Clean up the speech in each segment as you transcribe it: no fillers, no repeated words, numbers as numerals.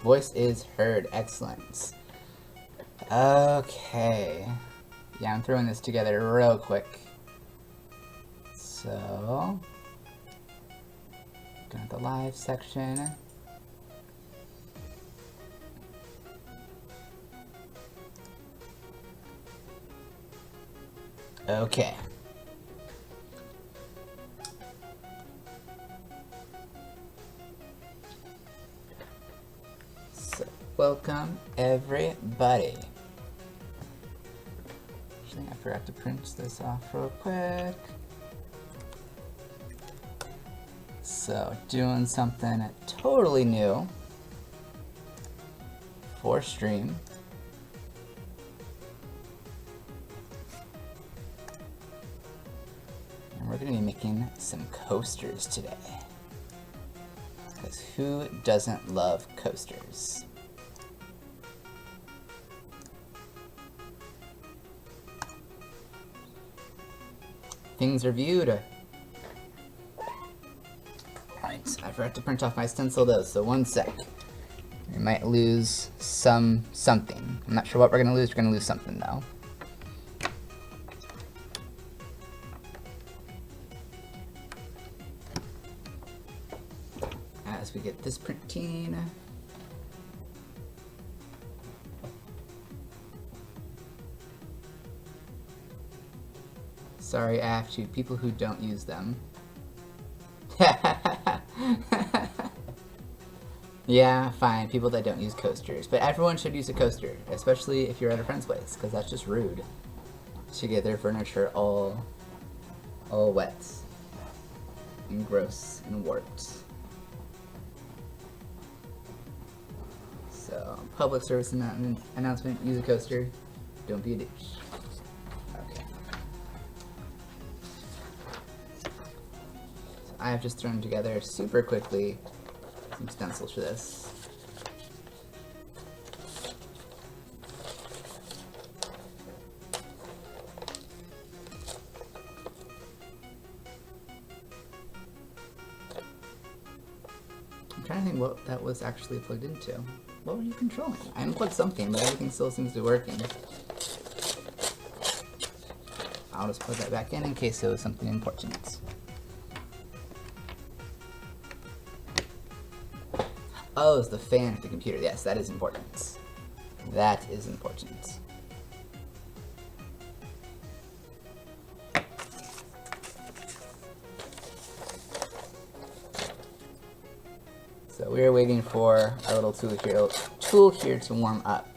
Voice is heard. Excellent. Okay. Yeah, I'm throwing this together real quick. So, got the live section. Okay. So, welcome everybody. Actually, I forgot to print this off real quick. So, doing something totally new for stream. And we're going to be making some coasters today. Because who doesn't love coasters? Things are viewed. Right, I forgot to print off my stencil though, so one sec. We might lose something. I'm not sure what we're gonna lose. We're gonna lose something though. As we get this printing. Sorry, I have to. People who don't use them. Yeah, fine. People that don't use coasters. But everyone should use a coaster, especially if you're at a friend's place, because that's just rude to get their furniture all wet and gross and warped. So, public service announcement, use a coaster. Don't be a douche. Okay. So I have just thrown together super quickly some stencils for this. I'm trying to think what that was actually plugged into. What were you controlling? I unplugged something, but everything still seems to be working. I'll just plug that back in case it was something important. Oh, it's the fan of the computer. Yes, that is important. That is important. So we are waiting for our little tool here to warm up.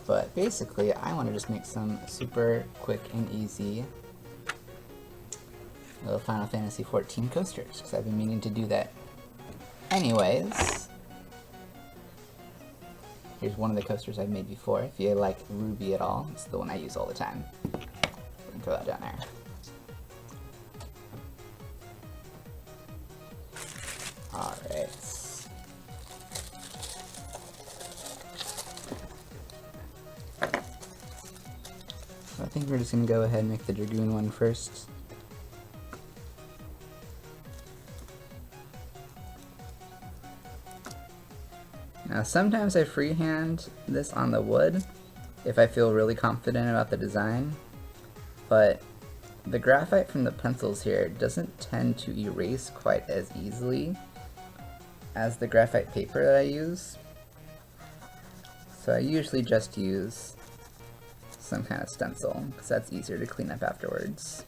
But basically, I want to just make some super quick and easy little Final Fantasy XIV coasters, because I've been meaning to do that anyways. Here's one of the coasters I've made before. If you like Ruby at all, it's the one I use all the time. I'm gonna throw that down there. Alright. So I think we're just gonna go ahead and make the Dragoon one first. Now sometimes I freehand this on the wood if I feel really confident about the design, but the graphite from the pencils here doesn't tend to erase quite as easily as the graphite paper that I use. So I usually just use some kind of stencil, because that's easier to clean up afterwards.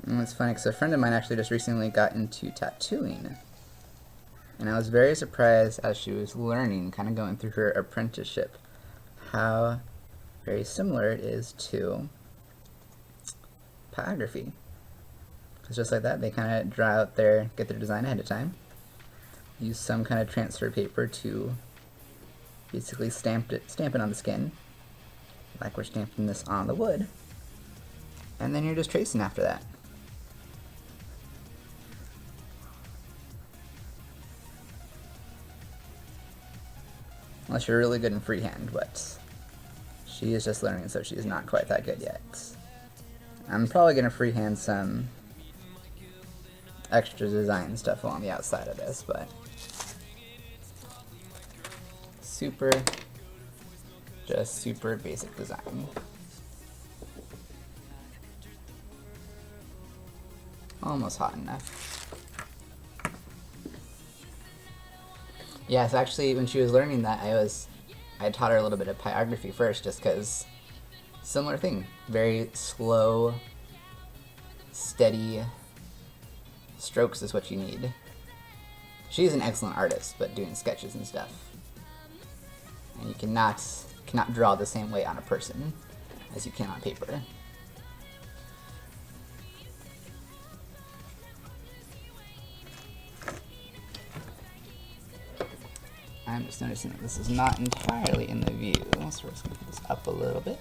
And it's funny because a friend of mine actually just recently got into tattooing. And I was very surprised as she was learning, kind of going through her apprenticeship, how very similar it is to pyrography. Because just like that, they kind of draw out get their design ahead of time, use some kind of transfer paper to basically stamp it on the skin, like we're stamping this on the wood, and then you're just tracing after that. Unless you're really good in freehand, but she is just learning, so she's not quite that good yet. I'm probably going to freehand some extra design stuff along the outside of this, but just super basic design. Almost hot enough. Yes, actually, when she was learning that, I taught her a little bit of pyrography first, just because similar thing, very slow, steady strokes is what you need. She's an excellent artist, but doing sketches and stuff, and you cannot draw the same way on a person as you can on paper. I'm just noticing that this is not entirely in the view, so we're just going to put this up a little bit.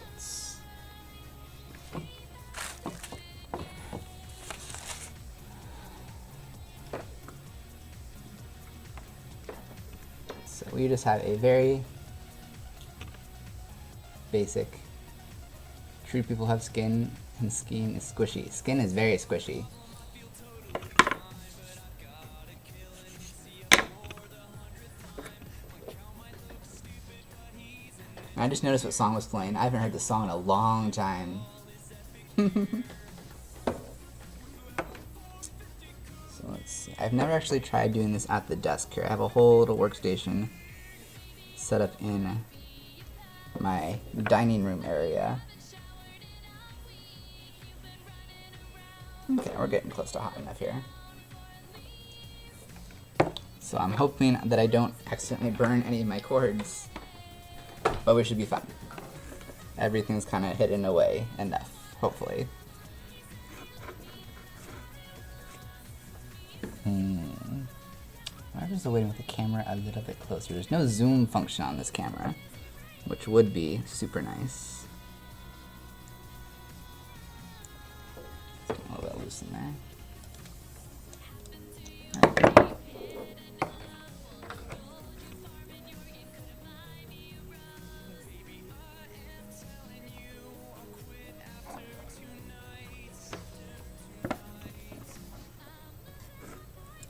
So we just have a very basic, true people have skin, and skin is squishy. Skin is very squishy. I just noticed what song was playing. I haven't heard this song in a long time. So let's see. I've never actually tried doing this at the desk here. I have a whole little workstation set up in my dining room area. Okay, we're getting close to hot enough here. So I'm hoping that I don't accidentally burn any of my cords, but we should be fine. Everything's kind of hidden away enough, hopefully. I'm just waiting with the camera a little bit closer. There's no zoom function on this camera, which would be super nice. A little bit loose in there.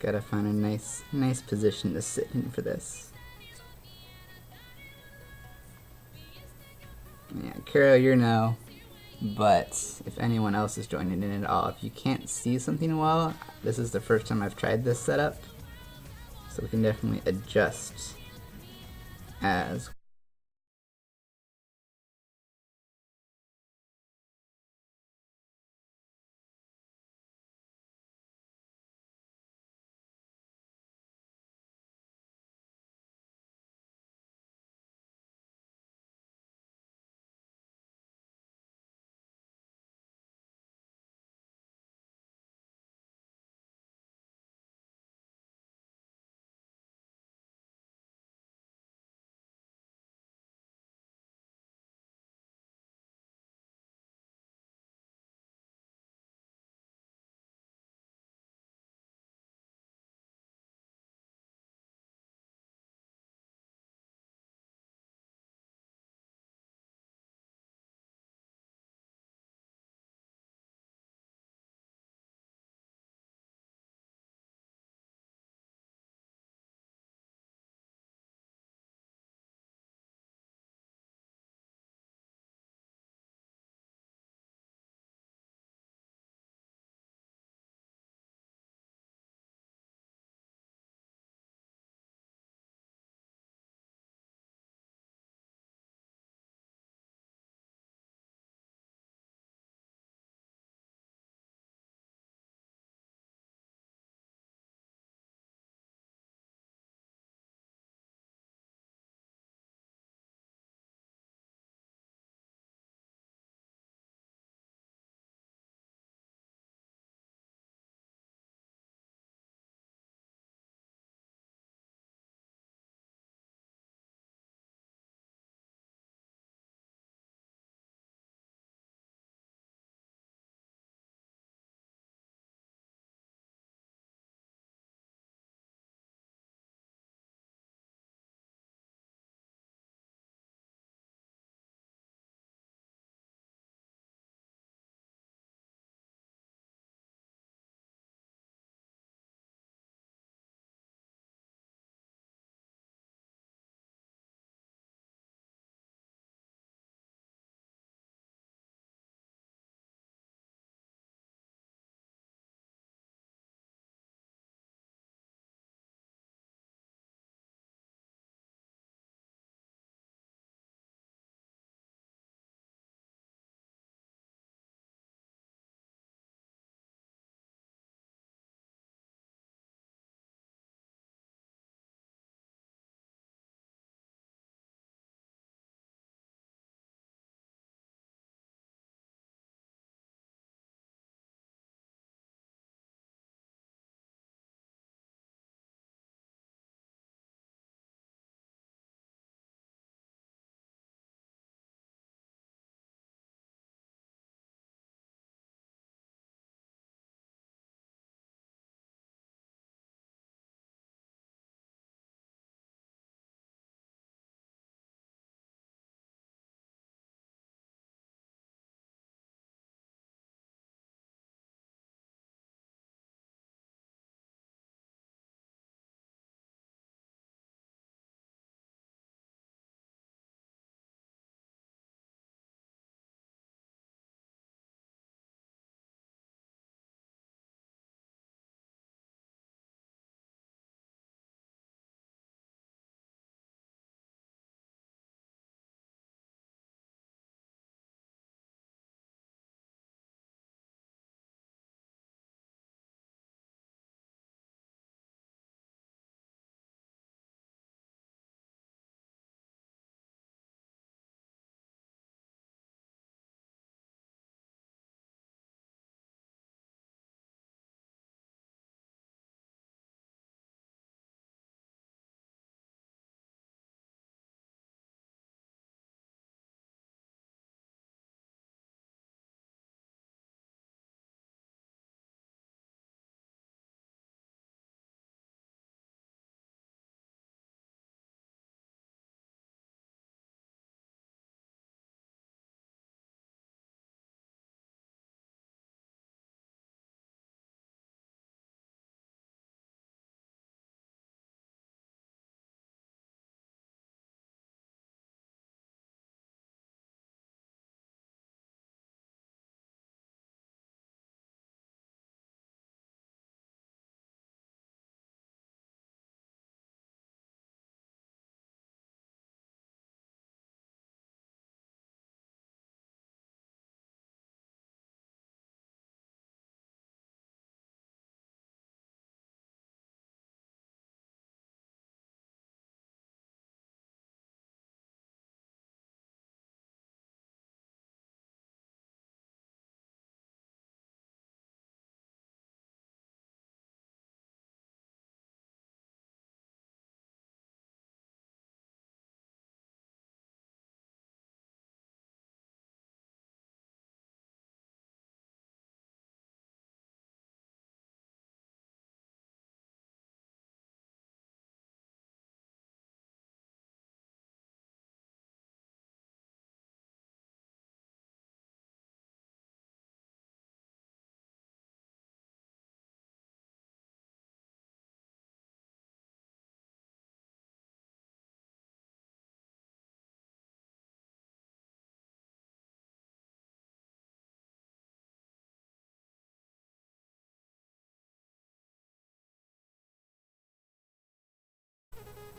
Gotta find a nice position to sit in for this. Yeah, Kuro, you're no. But if anyone else is joining in at all, if you can't see something well, this is the first time I've tried this setup, so we can definitely adjust as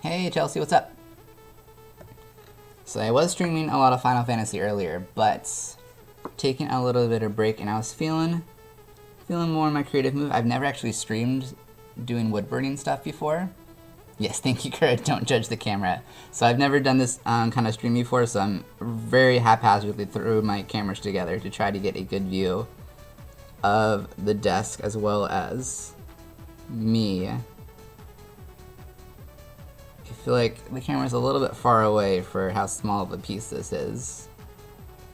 Hey Chelsea, what's up? So I was streaming a lot of Final Fantasy earlier, but taking a little bit of break, and I was feeling more in my creative mood. I've never actually streamed doing woodburning stuff before. Yes, thank you, Kurt. Don't judge the camera. So I've never done this kind of stream before, so I'm very haphazardly threw my cameras together to try to get a good view of the desk as well as me. I feel like the camera's a little bit far away for how small of a piece this is,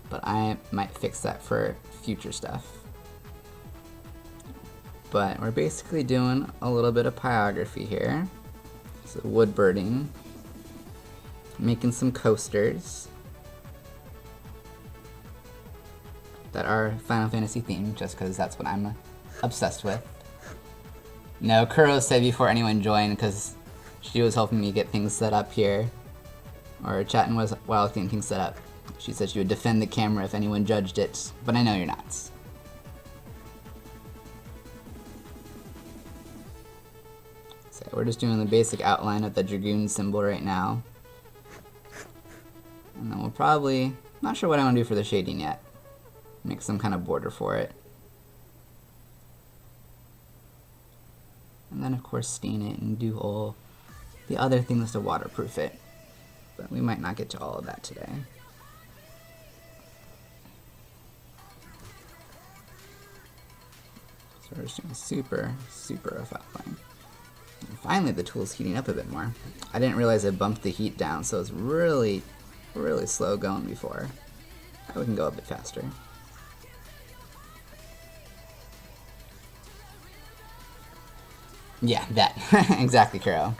but I might fix that for future stuff. But we're basically doing a little bit of pyrography here. So woodbirding, making some coasters that are Final Fantasy themed, just because that's what I'm obsessed with. No, Kuro said before anyone joined, because she was helping me get things set up here, or chatting while I was getting things set up. She said she would defend the camera if anyone judged it, but I know you're not. So we're just doing the basic outline of the Dragoon symbol right now. And then we'll probably, not sure what I want to do for the shading yet. Make some kind of border for it. And then of course stain it and do all the other things to waterproof it. But we might not get to all of that today. So we're just doing super rough outline. And finally the tool's heating up a bit more. I didn't realize I bumped the heat down, so it's really slow going before. Now we can go a bit faster. Yeah, that. Exactly, Kuro.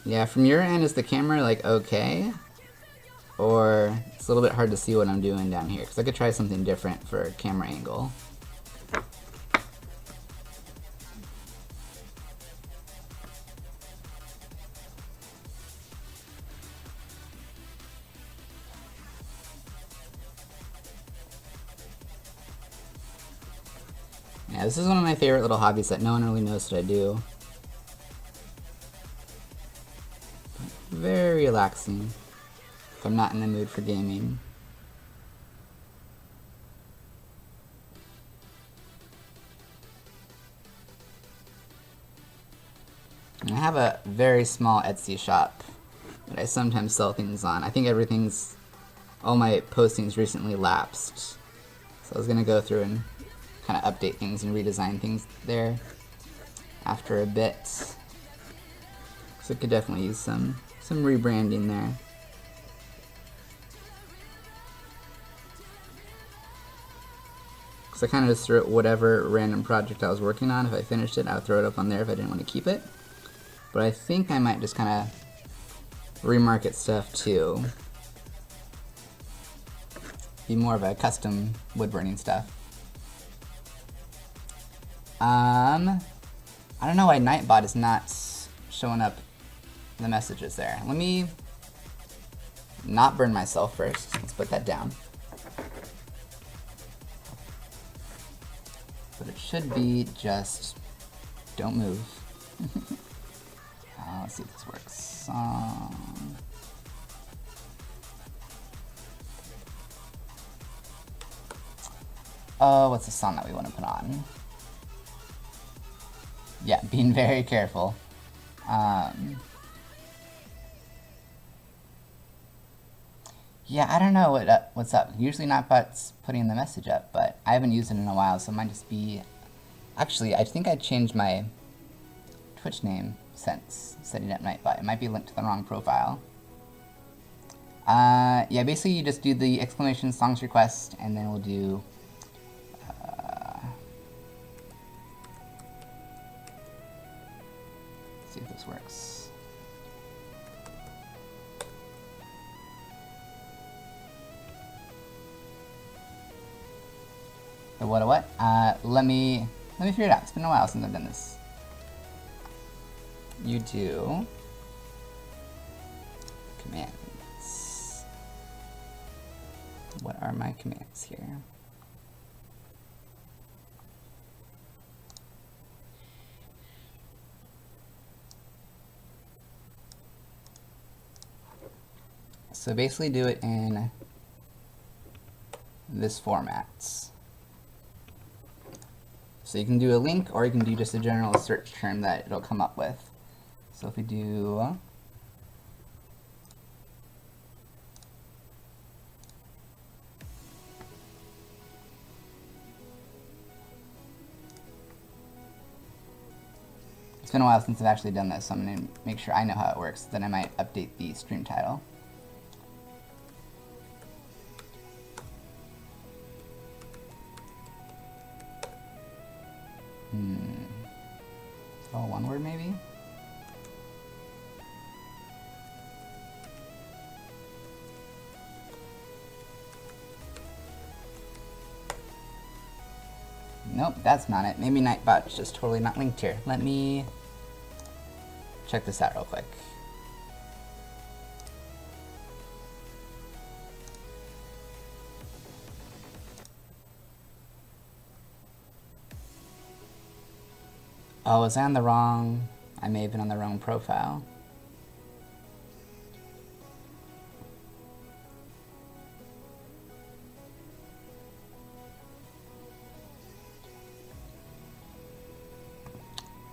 Yeah, from your end, is the camera like okay? Or it's a little bit hard to see what I'm doing down here, because I could try something different for a camera angle. Yeah, this is one of my favorite little hobbies that no one really knows what I do. Very relaxing if I'm not in the mood for gaming. And I have a very small Etsy shop that I sometimes sell things on. I think all my postings recently lapsed. So I was gonna go through and kind of update things and redesign things there after a bit. So it could definitely use some rebranding there. So I kind of just threw it whatever random project I was working on. If I finished it, I would throw it up on there if I didn't want to keep it. But I think I might just kind of remarket stuff too. Be more of a custom wood burning stuff. I don't know why Nightbot is not showing up the messages there. Let me not burn myself first. Let's put that down. But it should be just don't move. Let's see if this works. Oh, what's the song that we want to put on? Yeah, being very careful. Yeah, I don't know what's up. Usually Nightbot's putting the message up, but I haven't used it in a while, so it might just be... Actually, I think I changed my Twitch name since setting up Nightbot. It might be linked to the wrong profile. Yeah, basically you just do the exclamation songs request, and then we'll do... let's see if this works. The what? Let me figure it out. It's been a while since I've done this. You do commands. what are my commands here? So basically do it in this format. So you can do a link, or you can do just a general search term that it'll come up with. So if we do it's been a while since I've actually done this, so I'm going to make sure I know how it works. Then I might update the stream title. Is it all one word maybe? Nope, that's not it. Maybe Nightbot's just totally not linked here. Let me check this out real quick. Oh, was I on the wrong? I may have been on the wrong profile.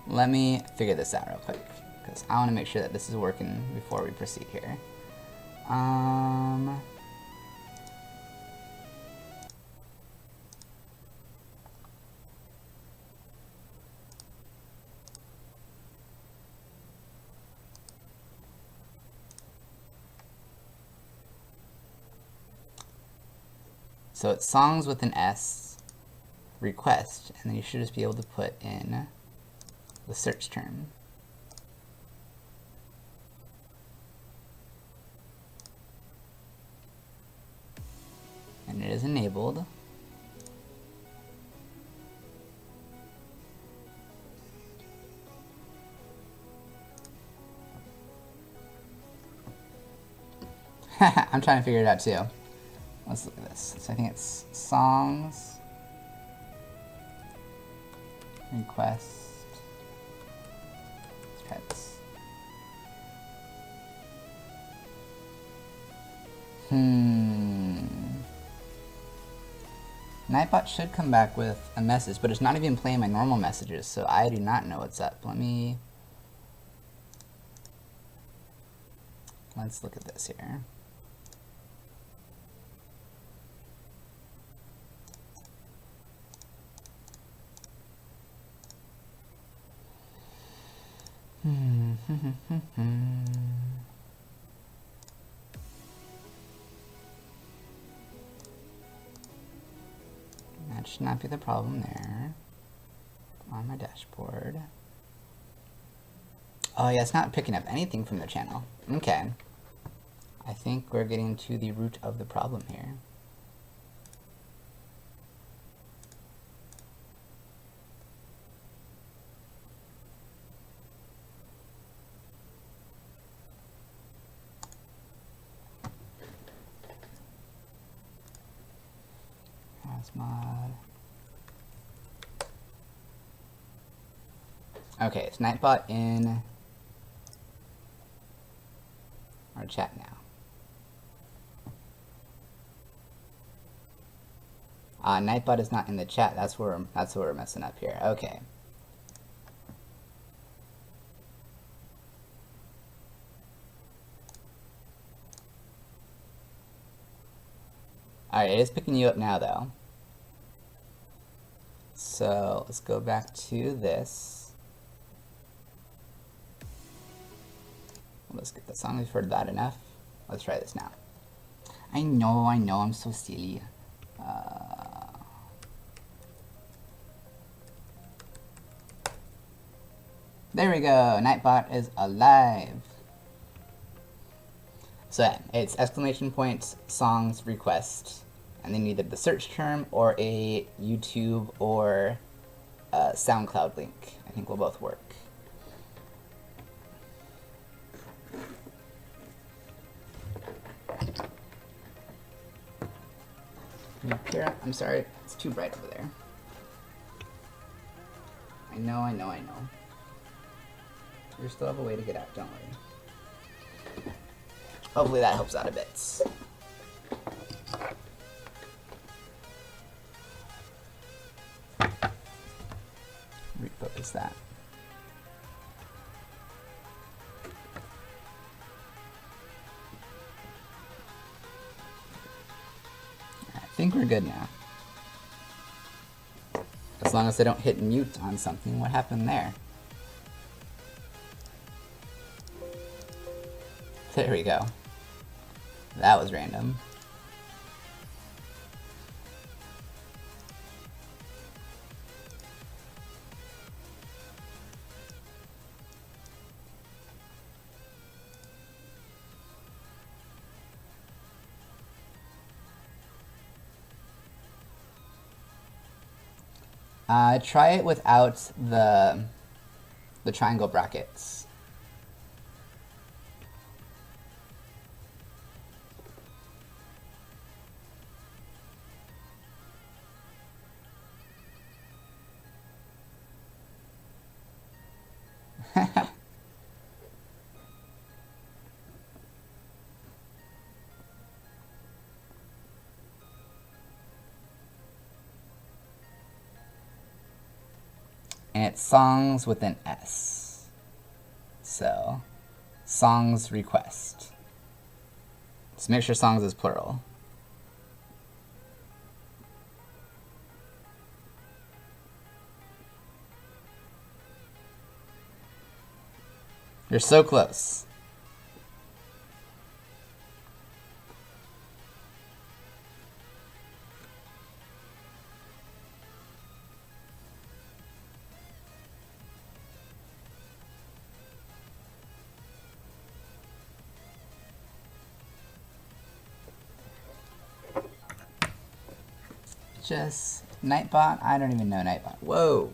Let me figure this out real quick, because I want to make sure that this is working before we proceed here. So it's songs with an S, request, and then you should just be able to put in the search term. And it is enabled. I'm trying to figure it out too. Let's look at this. So I think it's songs, request. Let's try this. Nightbot should come back with a message, but it's not even playing my normal messages, so I do not know what's up. Let's look at this here. That should not be the problem there. On my dashboard. Oh yeah, it's not picking up anything from the channel. Okay. I think we're getting to the root of the problem here. Mod. Okay, it's Nightbot in our chat now. Nightbot is not in the chat. That's where we're messing up here. Okay. Alright, it is picking you up now though. So let's go back to this. Let's get the song. We've heard that enough. Let's try this now. I know, I'm so silly. There we go. Nightbot is alive. So it's exclamation point, songs, request, and then either the search term or a YouTube or a SoundCloud link. I think will both work. Here, I'm sorry. It's too bright over there. I know. You still have a way to get out, don't worry. Hopefully that helps out a bit. Refocus that. I think we're good now. As long as I don't hit mute on something. What happened there? There we go. That was random. Try it without the triangle brackets. And it's songs with an S. So, songs request. Just make sure songs is plural. You're so close. Just Nightbot? I don't even know Nightbot. Whoa.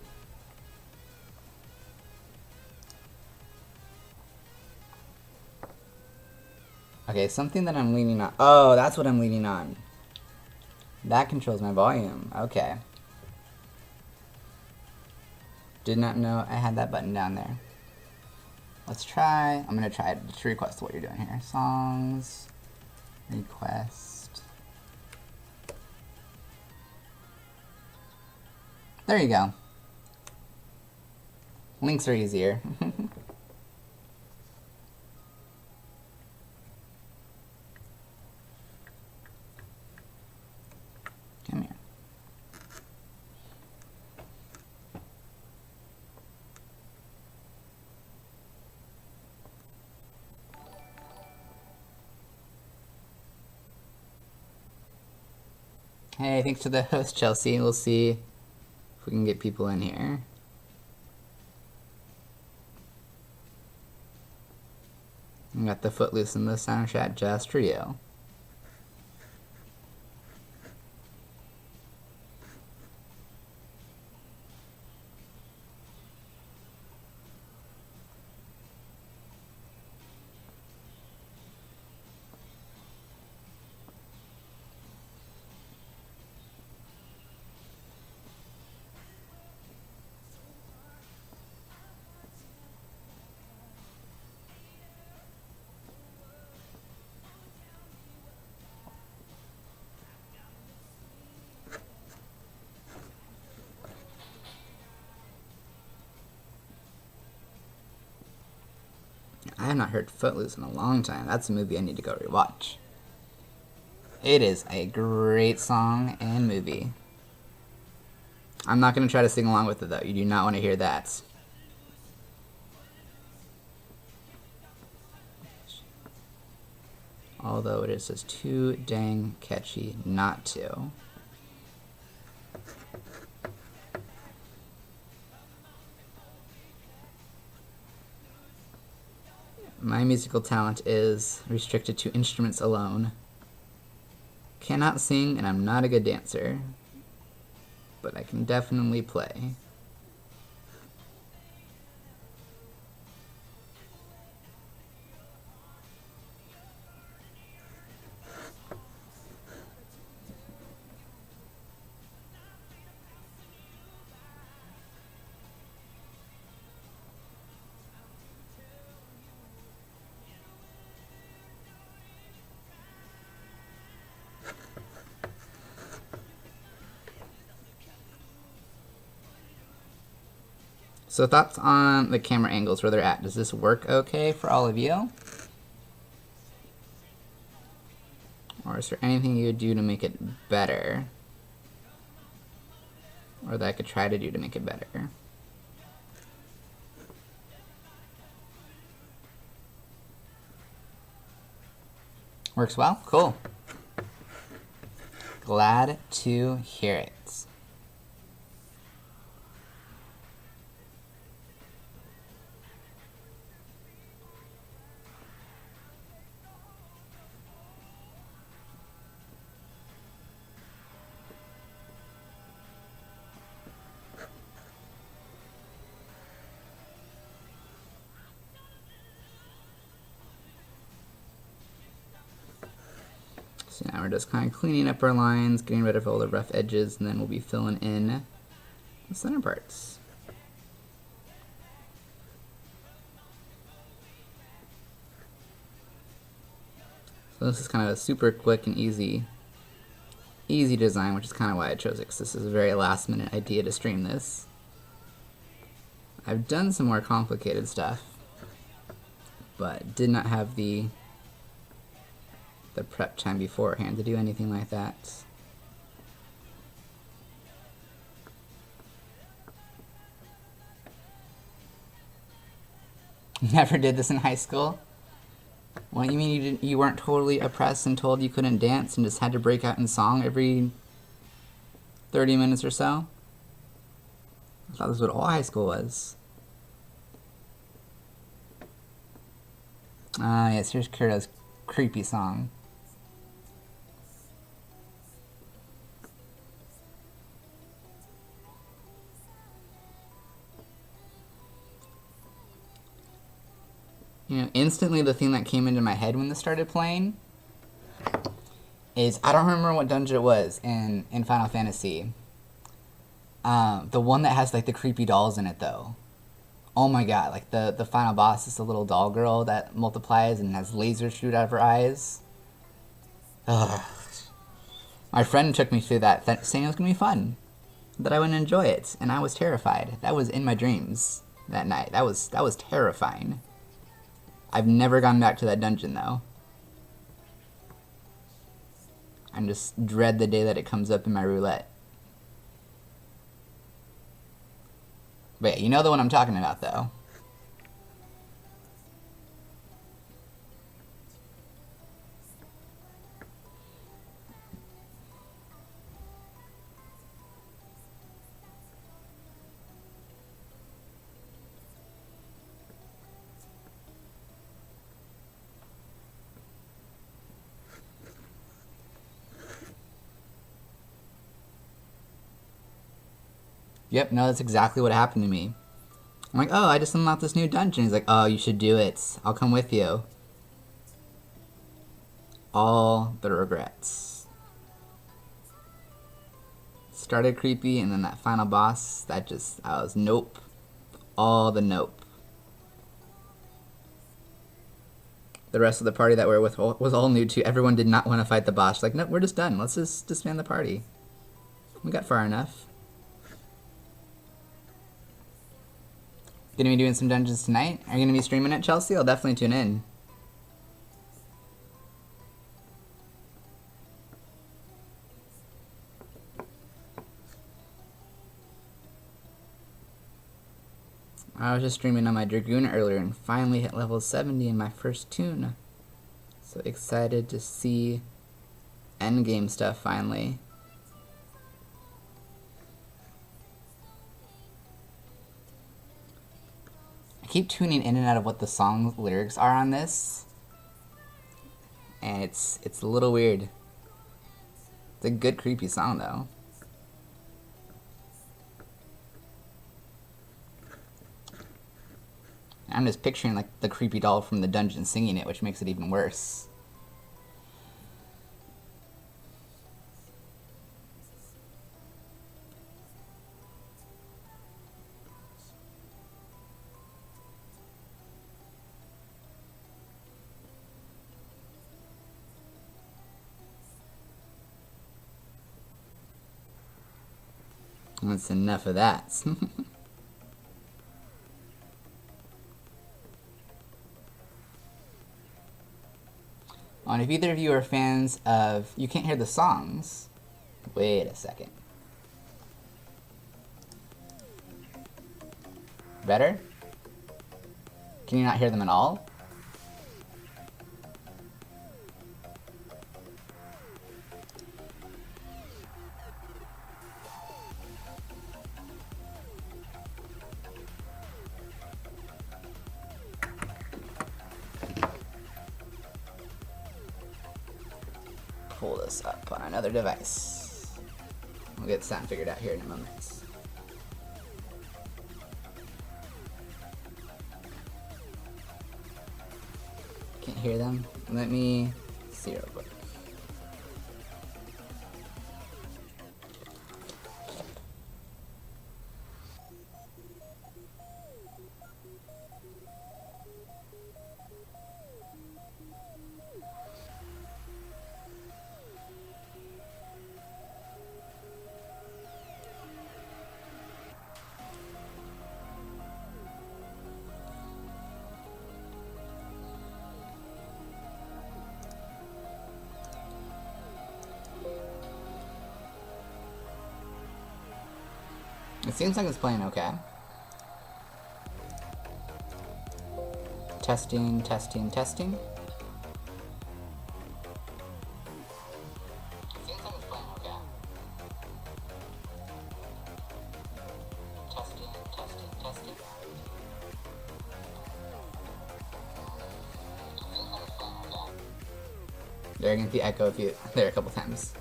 Okay, something that I'm leaning on. Oh, that's what I'm leaning on. That controls my volume. Okay. Did not know I had that button down there. Let's try. I'm going to try to request what you're doing here. Songs. Request. There you go. Links are easier. Come here. Hey, thanks to the host, Chelsea. We'll see if we can get people in here. I got the Footloose in the sound chat just for you. I have not heard Footloose in a long time. That's a movie I need to go rewatch. It is a great song and movie. I'm not going to try to sing along with it, though. You do not want to hear that. Although it is just too dang catchy not to. My musical talent is restricted to instruments alone. Cannot sing, and I'm not a good dancer. But I can definitely play. So thoughts on the camera angles where they're at. Does this work okay for all of you? Or is there anything you would do to make it better? Or that I could try to do to make it better? Works well? Cool. Glad to hear it. So now we're just kind of cleaning up our lines, getting rid of all the rough edges, and then we'll be filling in the center parts. So this is kind of a super quick and easy design, which is kind of why I chose it, because this is a very last minute idea to stream this. I've done some more complicated stuff, but did not have the prep time beforehand to do anything like that. Never did this in high school? What, you mean you weren't totally oppressed and told you couldn't dance and just had to break out in song every 30 minutes or so? I thought this was what all high school was. Ah, yes, here's Kira's creepy song. You know, instantly the thing that came into my head when this started playing is, I don't remember what dungeon it was in Final Fantasy. The one that has like the creepy dolls in it though. Oh my god, like the final boss is a little doll girl that multiplies and has lasers shoot out of her eyes. Ugh. My friend took me through that saying it was gonna be fun, that I would enjoy it, and I was terrified. That was in my dreams that night. That was terrifying. I've never gone back to that dungeon though. I just dread the day that it comes up in my roulette. But yeah, you know the one I'm talking about though. Yep, no, that's exactly what happened to me. I'm like, oh, I just unlocked this new dungeon. He's like, oh, you should do it. I'll come with you. All the regrets. Started creepy, and then that final boss, I was nope. All the nope. The rest of the party that we're with was all new too. Everyone did not want to fight the boss. Like, no, we're just done. Let's just disband the party. We got far enough. Gonna be doing some dungeons tonight? Are you gonna be streaming it, Chelsea? I'll definitely tune in. I was just streaming on my Dragoon earlier and finally hit level 70 in my first tune. So excited to see endgame stuff finally. I keep tuning in and out of what the song lyrics are on this, and it's a little weird. It's a good creepy song though. I'm just picturing like the creepy doll from the dungeon singing it, which makes it even worse. That's enough of that. And if either of you are fans of You Can't Hear the Songs, wait a second. Better? Can you not hear them at all? Pull this up on another device. We'll get the sound figured out here in a moment. Can't hear them. Let me see real quick. It seems like it's playing okay. Testing, testing, testing. It seems like it's playing okay. Testing, testing, testing. They're gonna the echo there a couple times.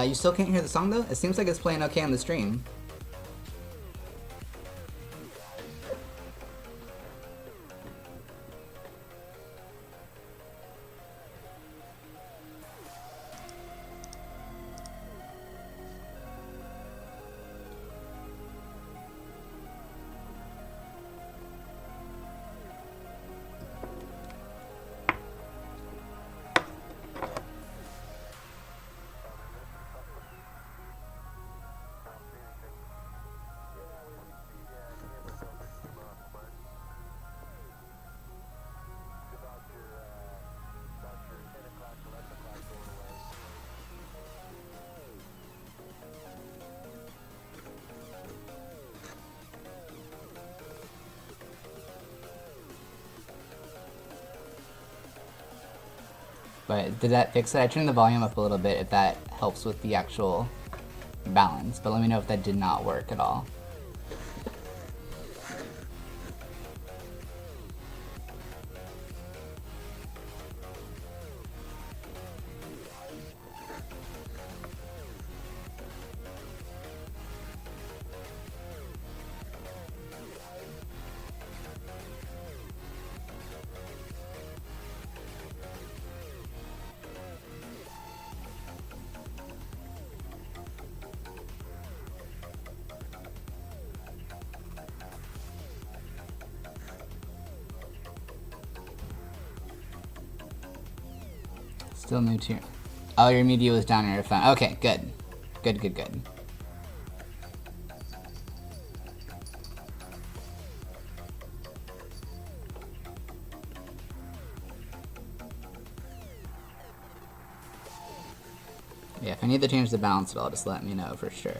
You still can't hear the song though? It seems like it's playing okay on the stream. But did that fix it? I turned the volume up a little bit if that helps with the actual balance, but let me know if that did not work at all. Still new tune. Oh, your media was down on your phone. Okay, good. Good, good, good. Yeah, if I need to change the balance at all, just let me know for sure.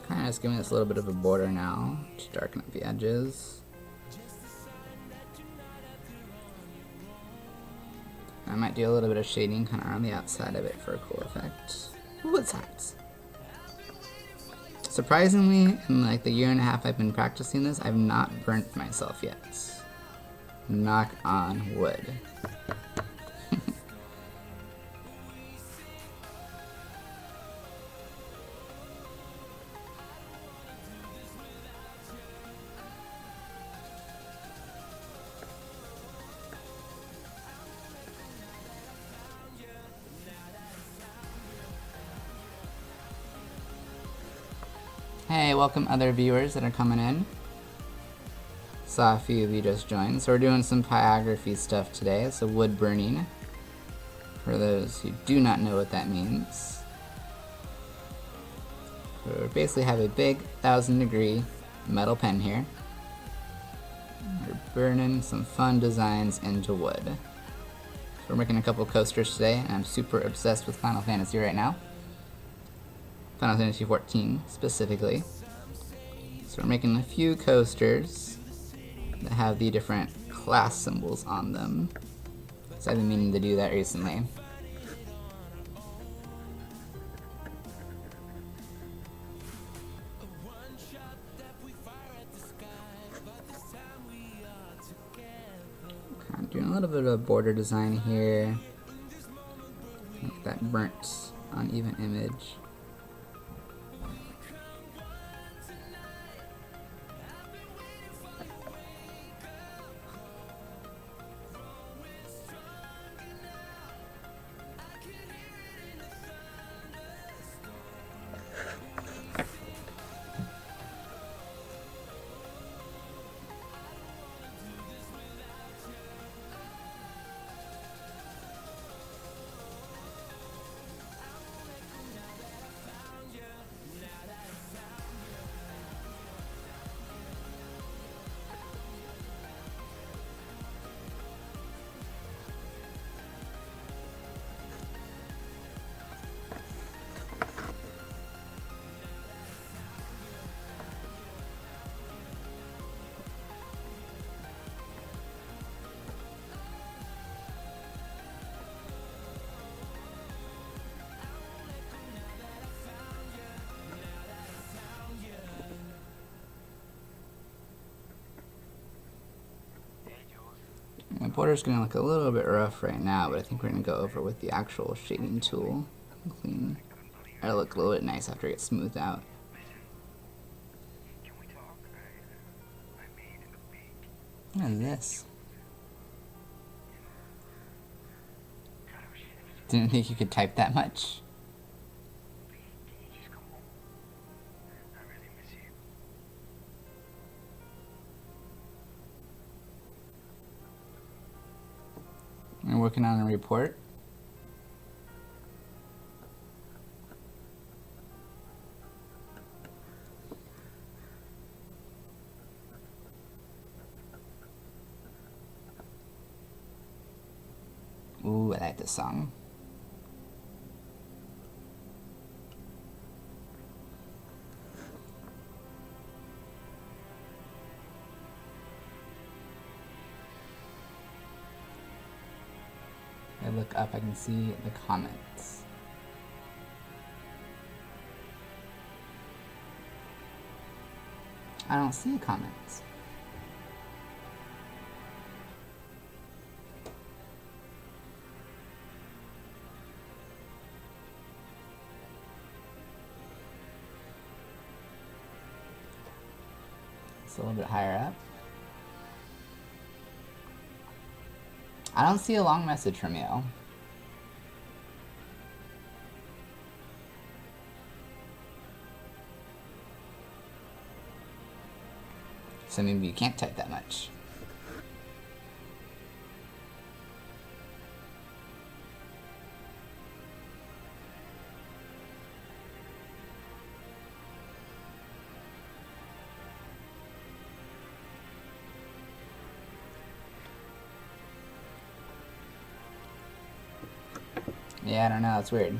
Kind of just giving this a little bit of a border now to darken up the edges. I might do a little bit of shading kind of around the outside of it for a cool effect. Ooh, it's hot. Surprisingly, in like the year and a half I've been practicing this, I've not burnt myself yet. Knock on wood. Hey, welcome other viewers that are coming in. Saw a few of you just joined. So we're doing some pyrography stuff today. So wood burning. For those who do not know what that means. So we basically have a big 1000-degree metal pen here. We're burning some fun designs into wood. So we're making a couple coasters today, and I'm super obsessed with Final Fantasy right now. Final Fantasy 14 specifically. So we're making a few coasters that have the different class symbols on them. So I've been meaning to do that recently. I'm doing a little bit of a border design here. Make that burnt uneven image. My border's gonna look a little bit rough right now, but I think we're gonna go over with the actual shading tool. Clean. It'll look a little bit nice after it gets smoothed out. What is this? Didn't think you could type that much. We're working on a report. Ooh, I like this song. If I look up, I can see the comments. I don't see comments. It's a little bit higher up. I don't see a long message from you. So maybe you can't type that much. Yeah, I don't know, it's weird.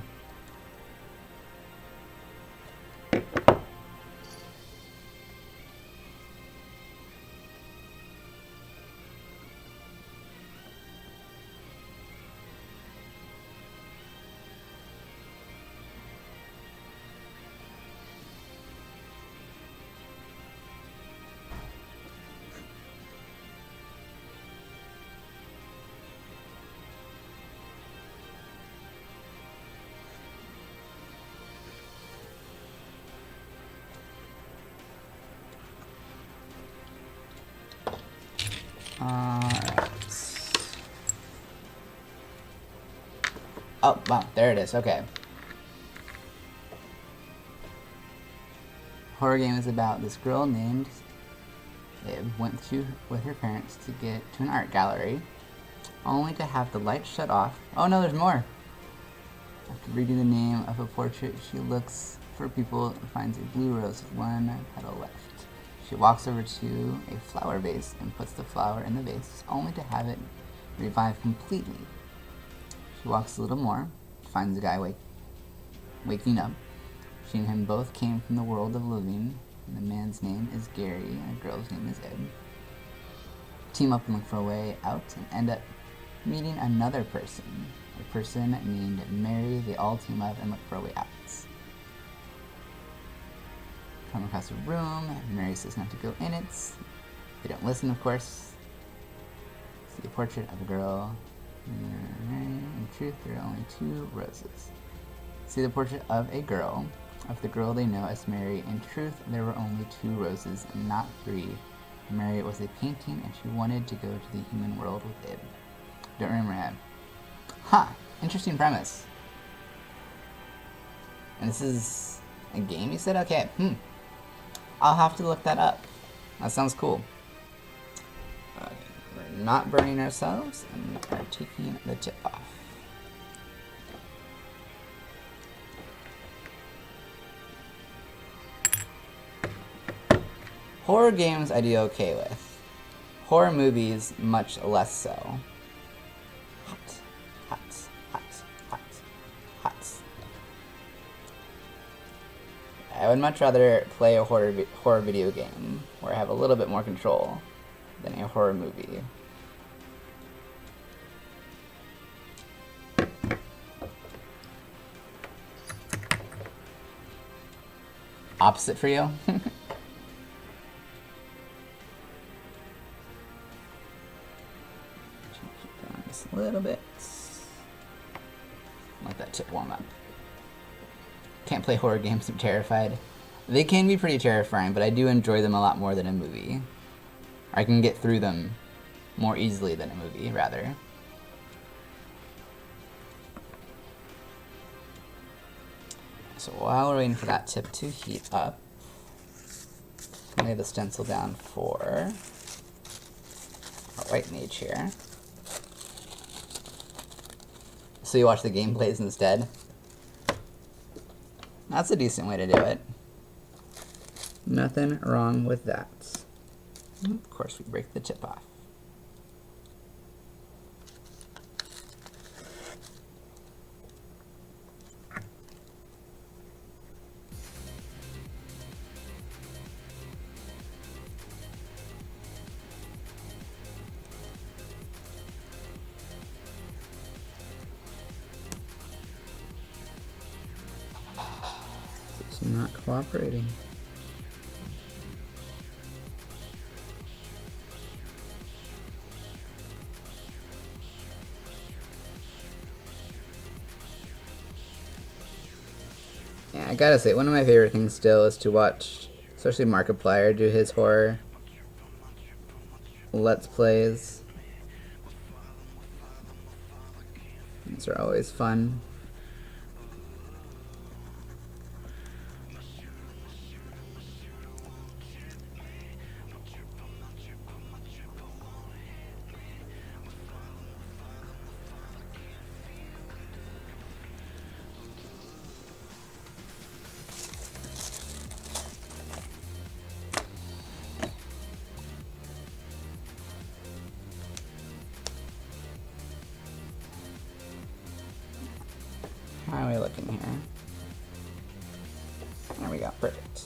Alright. Oh, wow, there it is, okay. Horror game is about this girl named Ib went with her parents to get to an art gallery, only to have the lights shut off. Oh no, there's more! After reading the name of a portrait, she looks for people and finds a blue rose with one petal left. She walks over to a flower vase and puts the flower in the vase, only to have it revive completely. She walks a little more, finds a guy waking up. She and him both came from the world of living, and the man's name is Gary, and the girl's name is Ed. Team up and look for a way out, and end up meeting another person, a person named Mary. They all team up and look for a way out. Come across a room, Mary says not to go in it. They don't listen, of course. See a portrait of a girl. In truth, there are only 2 roses. See the portrait of a girl. Of the girl they know as Mary. In truth, there were only 2 roses, and not 3. Mary was a painting, and she wanted to go to the human world with Ib. Don't remember him. Huh, interesting premise. And this is a game, you said? Okay, I'll have to look that up. That sounds cool. Okay, we're not burning ourselves, and we are taking the tip off. Horror games I do okay with. Horror movies, much less so. Hot, hot, hot, hot, hot. I would much rather play a horror video game where I have a little bit more control than a horror movie. Opposite for you? A little bit. Let that tip warm up. Can't play horror games, I'm terrified. They can be pretty terrifying, but I do enjoy them a lot more than a movie. I can get through them more easily than a movie, rather. So while we're waiting for that tip to heat up, lay the stencil down for our white mage here. So you watch the gameplays instead. That's a decent way to do it. Nothing wrong with that. And of course, we break the tip off. It's not cooperating. Yeah, I gotta say, one of my favorite things still is to watch, especially Markiplier, do his horror Let's Plays. These are always fun. How are we looking here? There we go, perfect.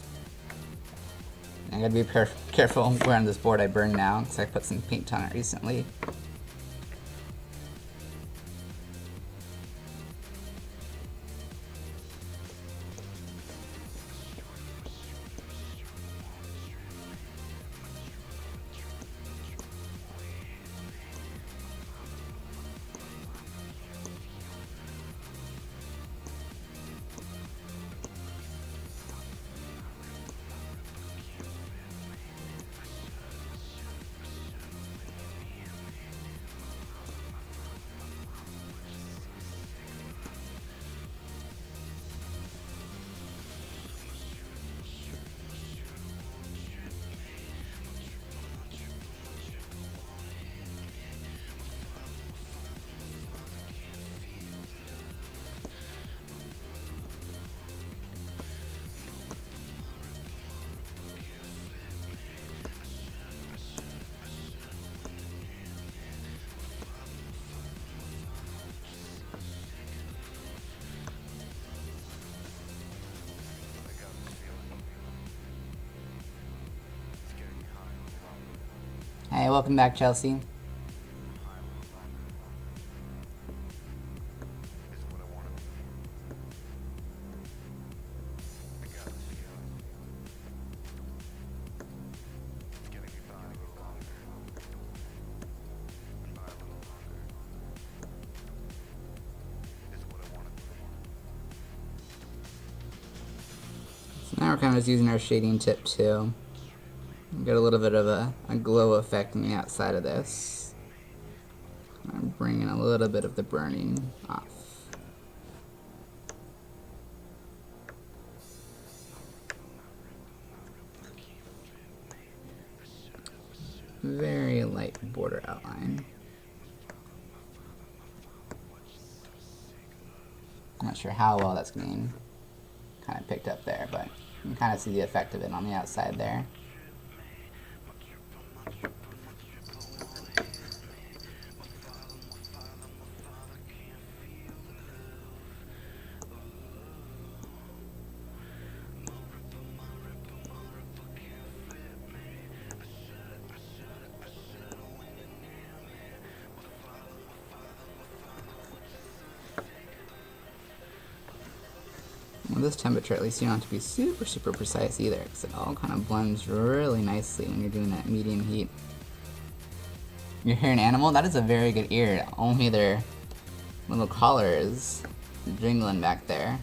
I gotta be careful where on this board I burn now, because I put some paint on it recently. Hey, welcome back, Chelsea. Now we're kind of just using our shading tip too. Get a little bit of a glow effect on the outside of this. I'm bringing a little bit of the burning off. Very light border outline. I'm not sure how well that's getting kind of picked up there, but you can kind of see the effect of it on the outside there. Well, this temperature, at least you don't have to be super precise either, because it all kind of blends really nicely when you're doing that medium heat. You hear an animal? That is a very good ear. Only their little collar is jingling back there.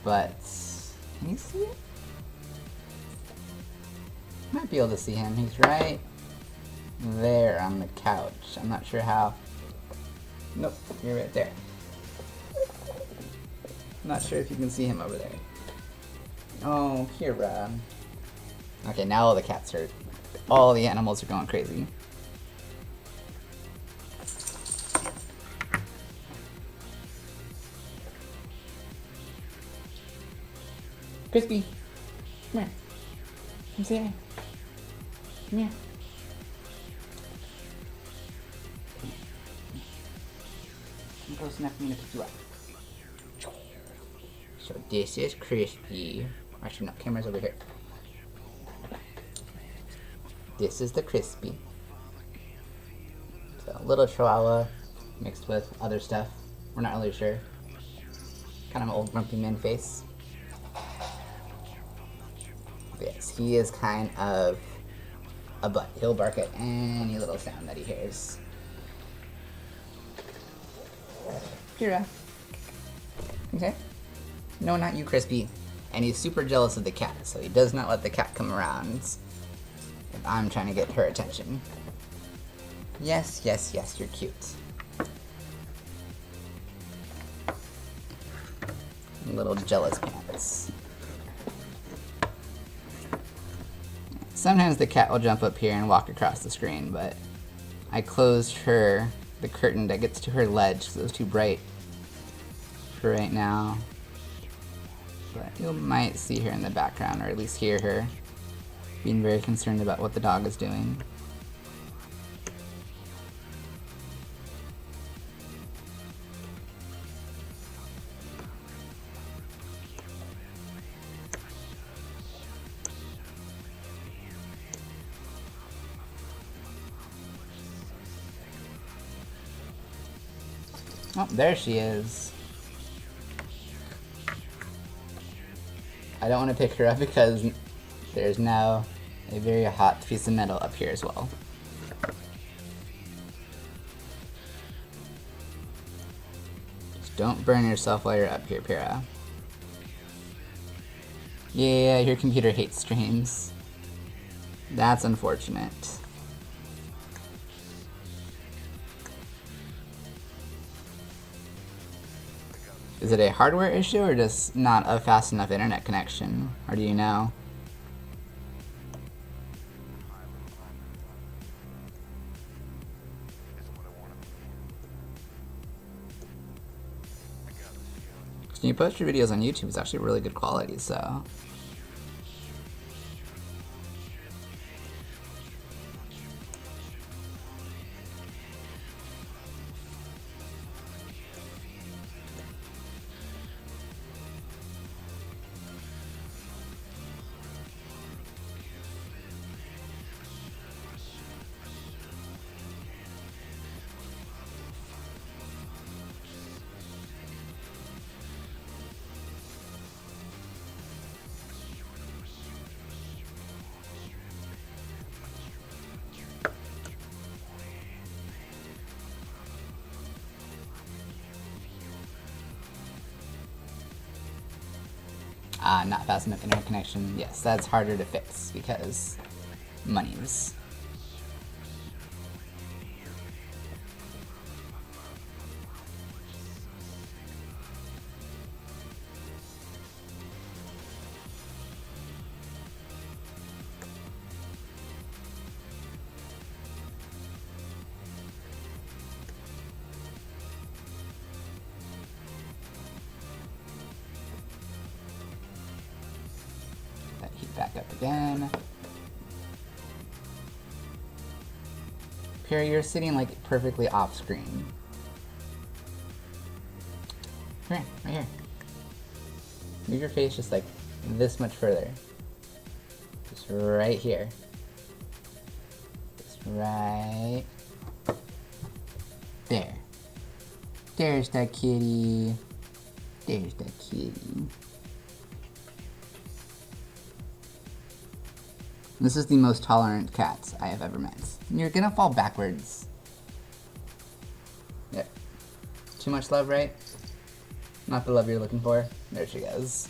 But, can you see it? Might be able to see him. He's right there on the couch. I'm not sure how. Nope, you're right there. Not sure if you can see him over there. Oh, Kira. Okay, now all the cats are, all the animals are going crazy. Crispy, come here. Come say hi. Come here. Close enough for me to pick you up. So this is Crispy. Actually, no, camera's over here. This is the Crispy. So a little Chihuahua mixed with other stuff. We're not really sure. Kind of an old grumpy man face. Yes, he is kind of a butt. He'll bark at any little sound that he hears. Kira. Okay. No, not you, Crispy. And he's super jealous of the cat, so he does not let the cat come around if I'm trying to get her attention. Yes, yes, yes, you're cute. Little jealous pants. Sometimes the cat will jump up here and walk across the screen, but I closed the curtain that gets to her ledge because it was too bright for right now. But you might see her in the background, or at least hear her being very concerned about what the dog is doing. Oh, there she is. I don't want to pick her up because there's now a very hot piece of metal up here as well. Just don't burn yourself while you're up here, Pyrrha. Yeah, your computer hates streams. That's unfortunate. Is it a hardware issue or just not a fast enough internet connection? Or do you know? When you post your videos on YouTube, it's actually really good quality, so. Not fast enough internet connection. Yes, that's harder to fix because monies. That heat back up again. Pierre, you're sitting like perfectly off screen. Come here, right here. Move your face just like this much further. Just right here. Just right there. There's the kitty. There's the kitty. This is the most tolerant cat I have ever met. You're gonna fall backwards. Yep. Too much love, right? Not the love you're looking for. There she goes.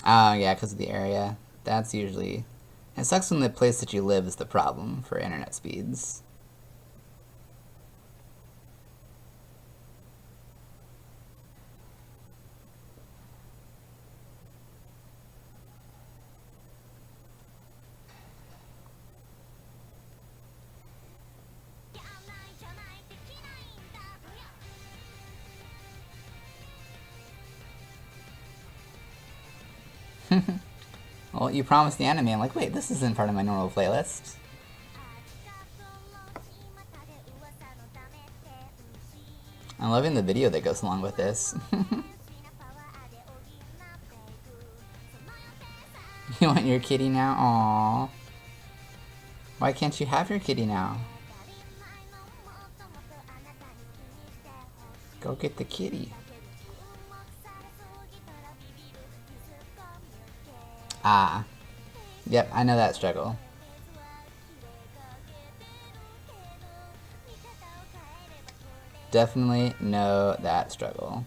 Oh, yeah, because of the area. That's usually... It sucks when the place that you live is the problem for internet speeds. Well, you promised the anime. I'm like, wait, this isn't part of my normal playlist. I'm loving the video that goes along with this. You want your kitty now? Aww. Why can't you have your kitty now? Go get the kitty. Ah. Yep, I know that struggle. Definitely know that struggle.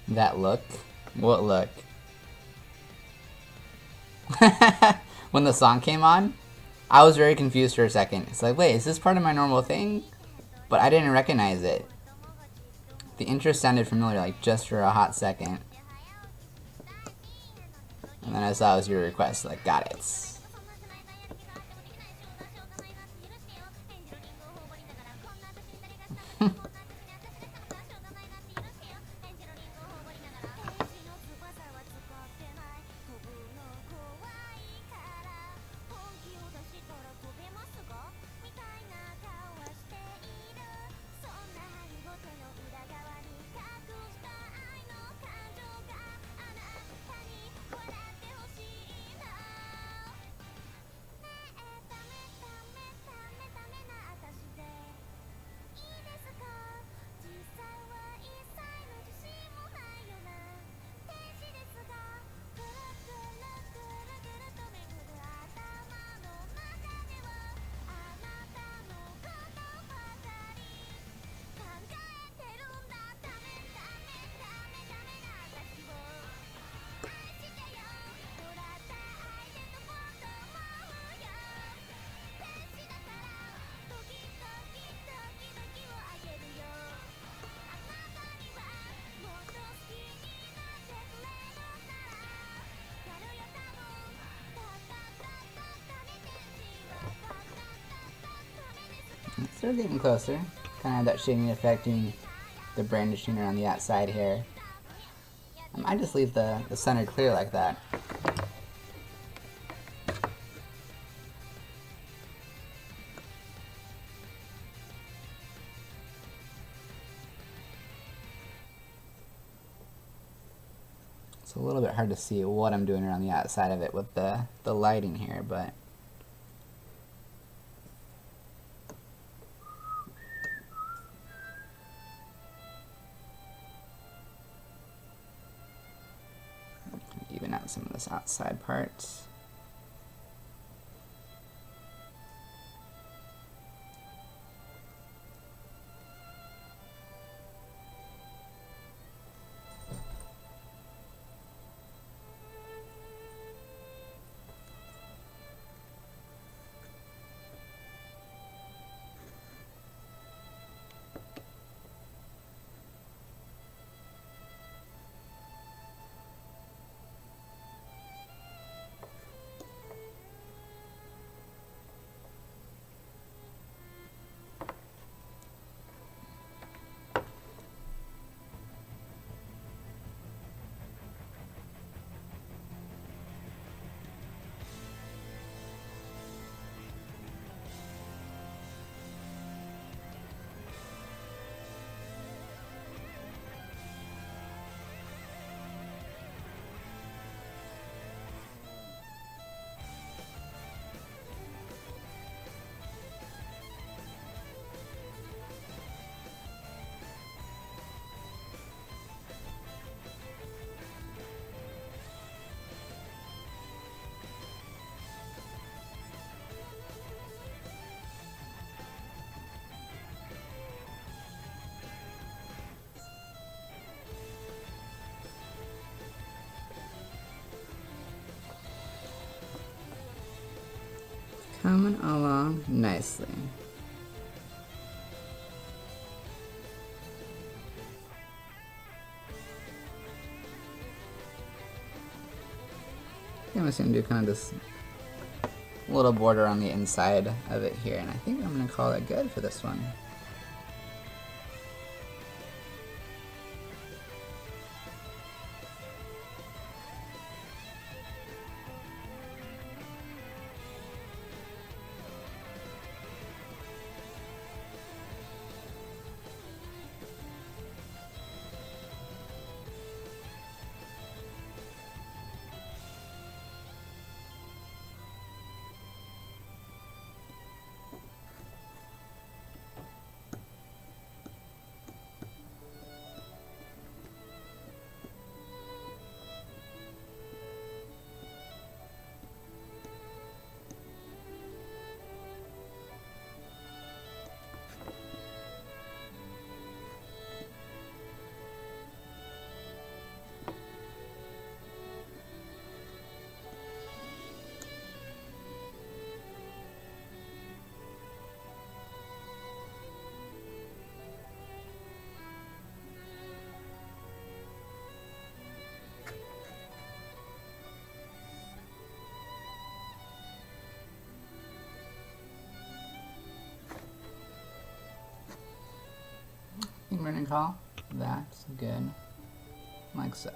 That look? What look? When the song came on, I was very confused for a second. It's like, wait, is this part of my normal thing? But I didn't recognize it. The intro sounded familiar, like, just for a hot second. And then I saw it was your request, like, got it. Still getting closer. Kind of that shading affecting the brandishing around the outside here. I might just leave the center clear like that. It's a little bit hard to see what I'm doing around the outside of it with the lighting here, but even out some of this outside parts. Coming along nicely. I'm just going to do kind of this little border on the inside of it here, and I think I'm going to call it good for this one. We're gonna call that's good, like so.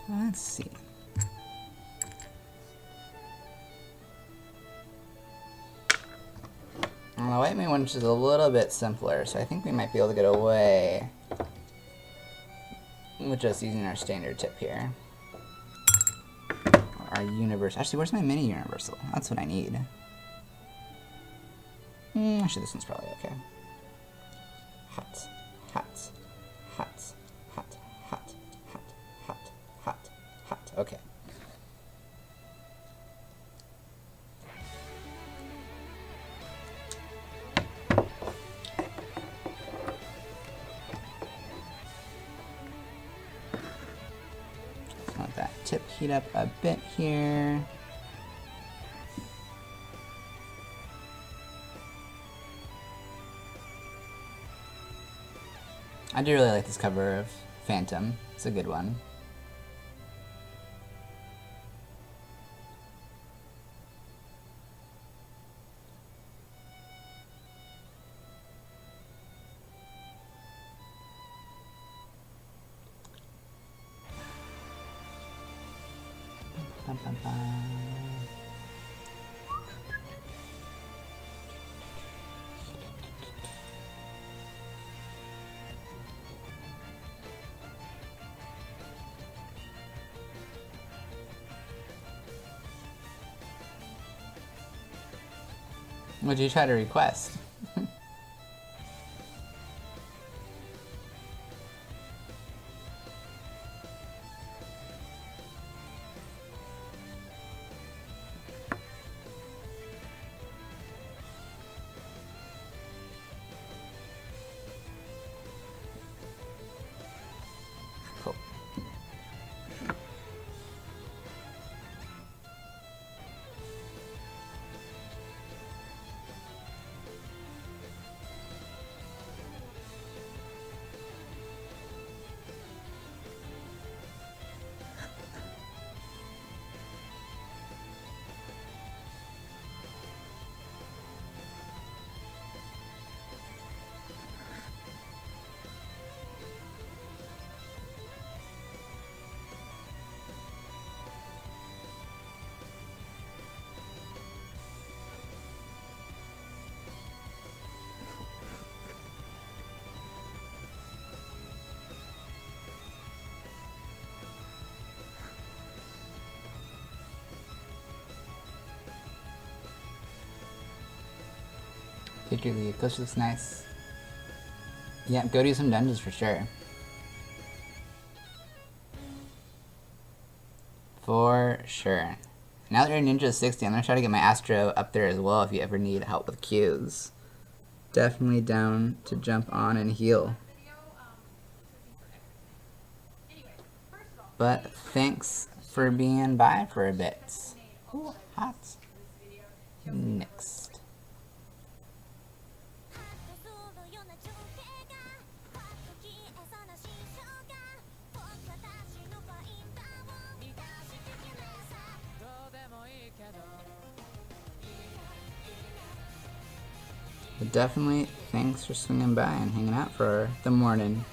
Let's see. The white main one is a little bit simpler, so I think we might be able to get away with just using our standard tip here. Our universe. Actually, where's my mini universal? That's what I need. Actually, this one's probably okay. Hot, hot, hot, hot, hot, hot, hot, hot, hot. Okay. Just let that tip heat up a bit here. I do really like this cover of Phantom. It's a good one. Bum, bum, bum. Would you try to request? Cool. Particularly, Kush looks nice. Yeah, go do some dungeons for sure. For sure. Now that you're Ninja 60, I'm gonna try to get my Astro up there as well if you ever need help with Qs. Definitely down to jump on and heal. But thanks for being by for a bit. Ooh, hot. Next. But definitely thanks for swinging by and hanging out for the morning.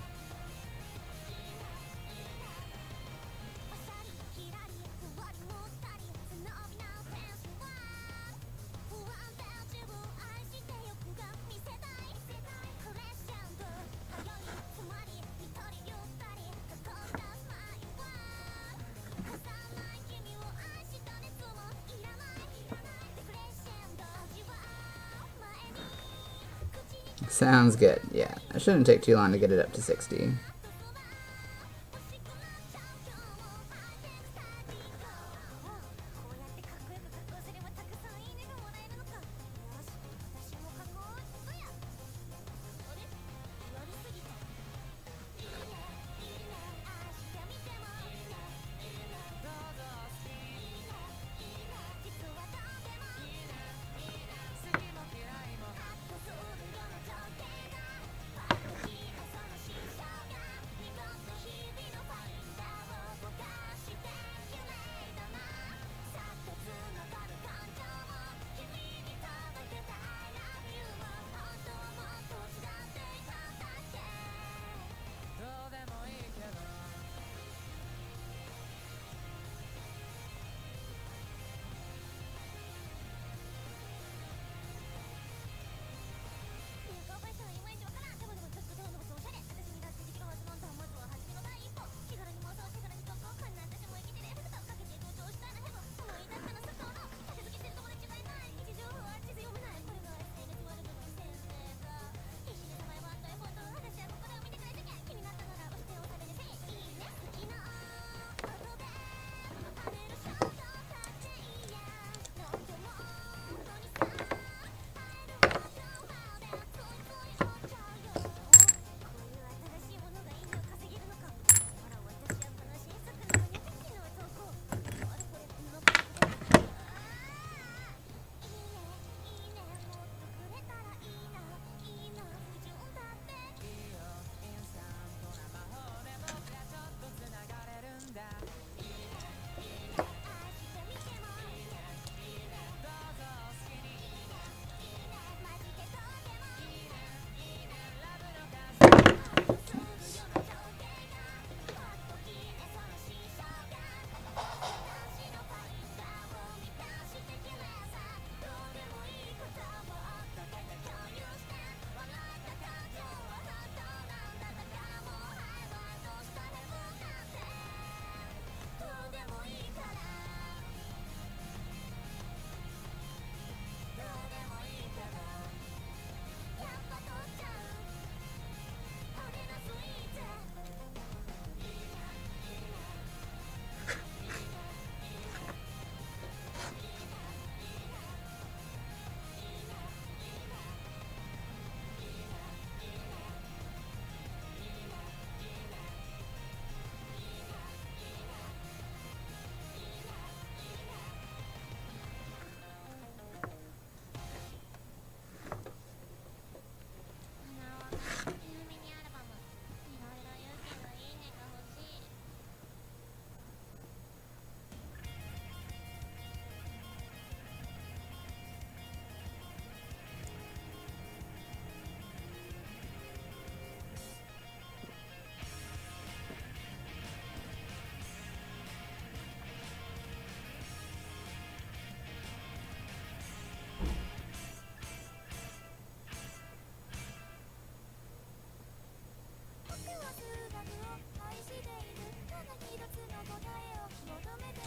Sounds good, yeah. It shouldn't take too long to get it up to 60.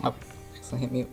Oh, accidentally hit mute.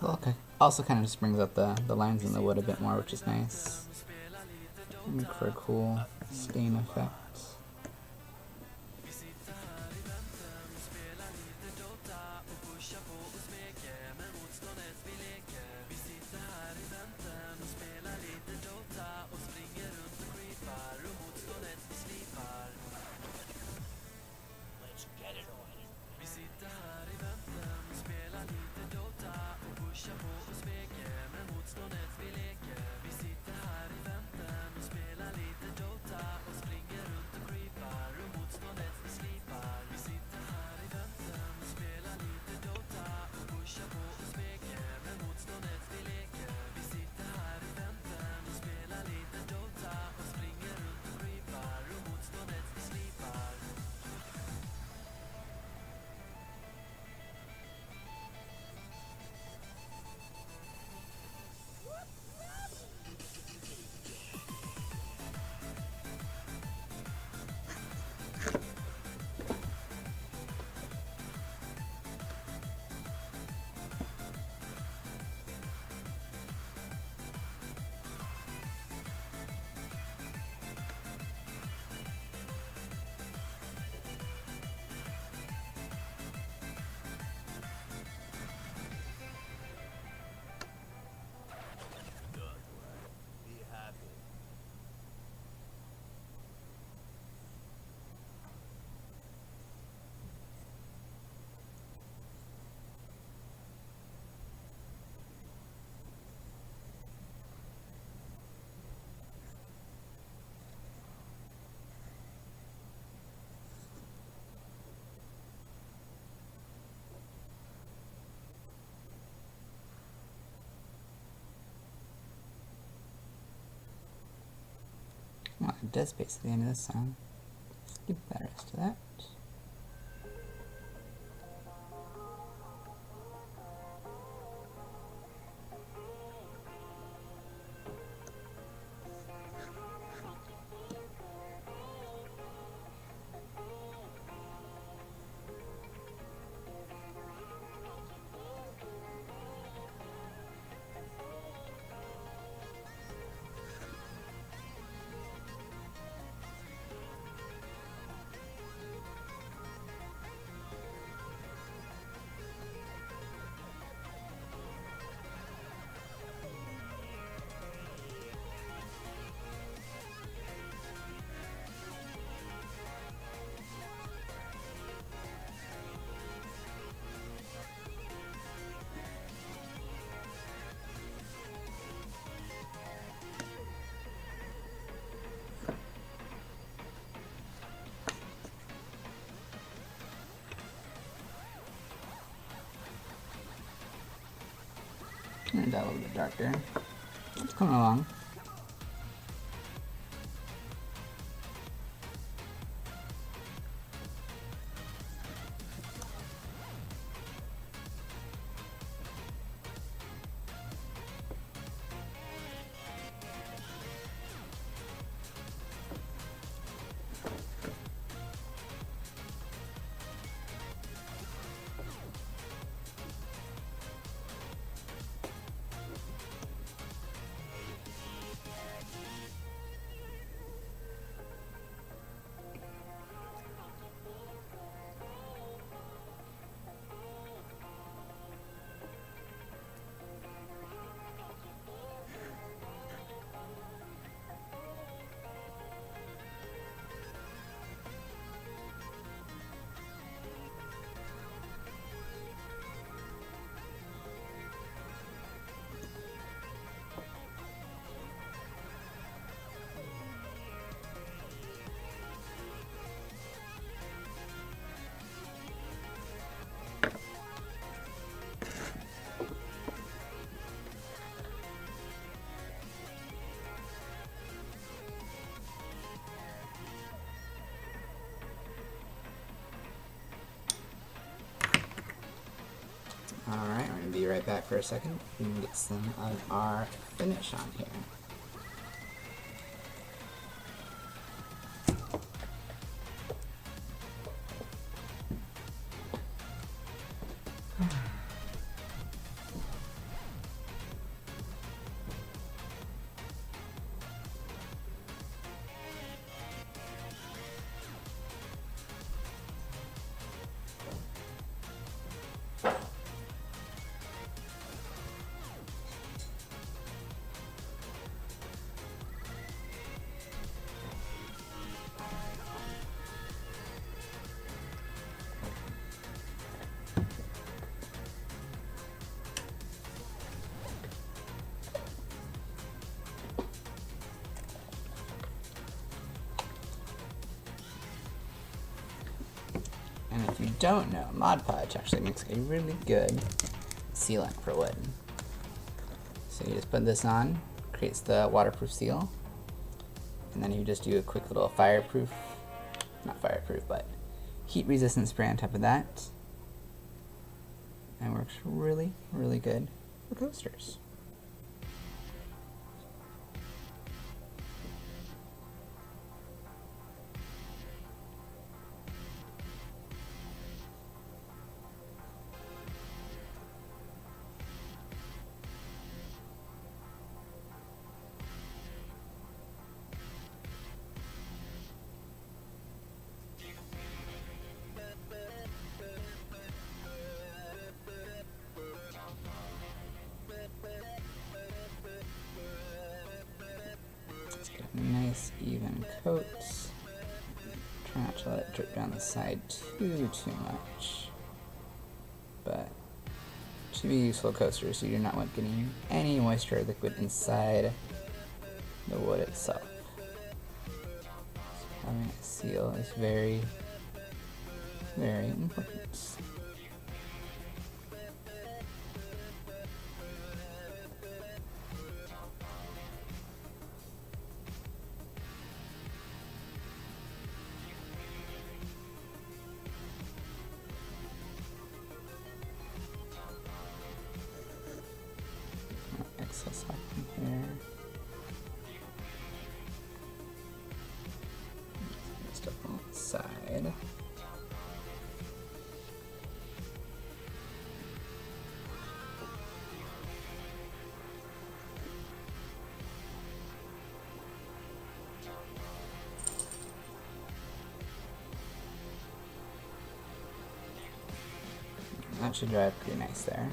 Okay. Also kind of just brings out the lines in the wood a bit more, which is nice. Make for a cool stain effect. Well, it does basically the end of this song. Skip the rest of that. Turn that a little bit darker. It's coming along. Alright, we're going to be right back for a second and get some of our finish on here. don't know, Mod Podge actually makes a really good sealant for wood. So you just put this on, creates the waterproof seal, and then you just do a quick little fireproof, not fireproof, but heat resistant spray on top of that. And works really, really good for coasters. Nice even coats. Try not to let it drip down the side too much. But it should be useful coaster, so you do not want getting any moisture or liquid inside the wood itself. So having a seal is very, very important. Excess up in here. Stuff on the side. That should dry pretty nice there.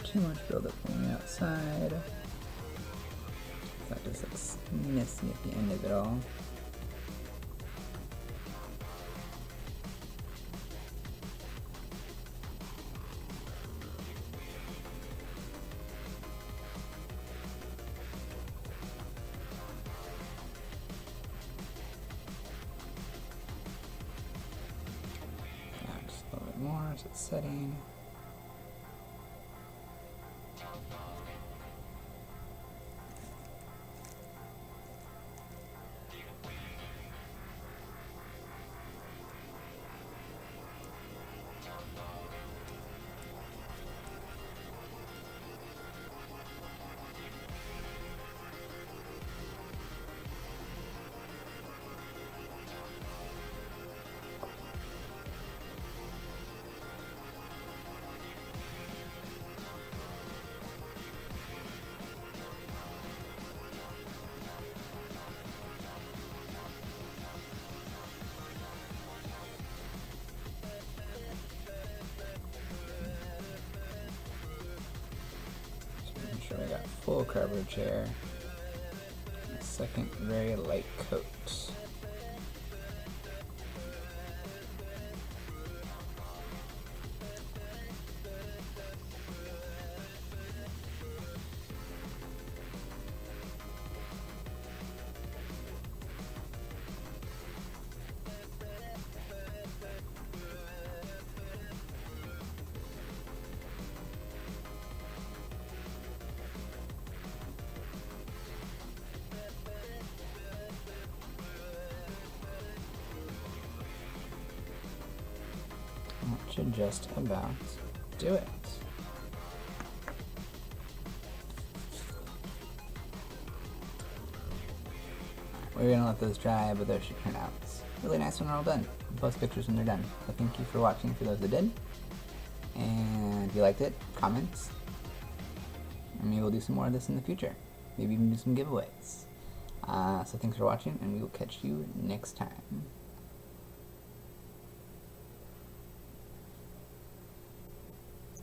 Too much buildup on the outside. That just looks messy at the end of it all. Just a little bit more as it's setting. Sure I got full coverage here. A second very light coat. That should just about do it. we're gonna let those dry, but those should turn out really nice when they're all done. I'll post pictures when they're done. So thank you for watching for those that did. And if you liked it, comments. And maybe we'll do some more of this in the future. Maybe even do some giveaways. So thanks for watching, and we will catch you next time.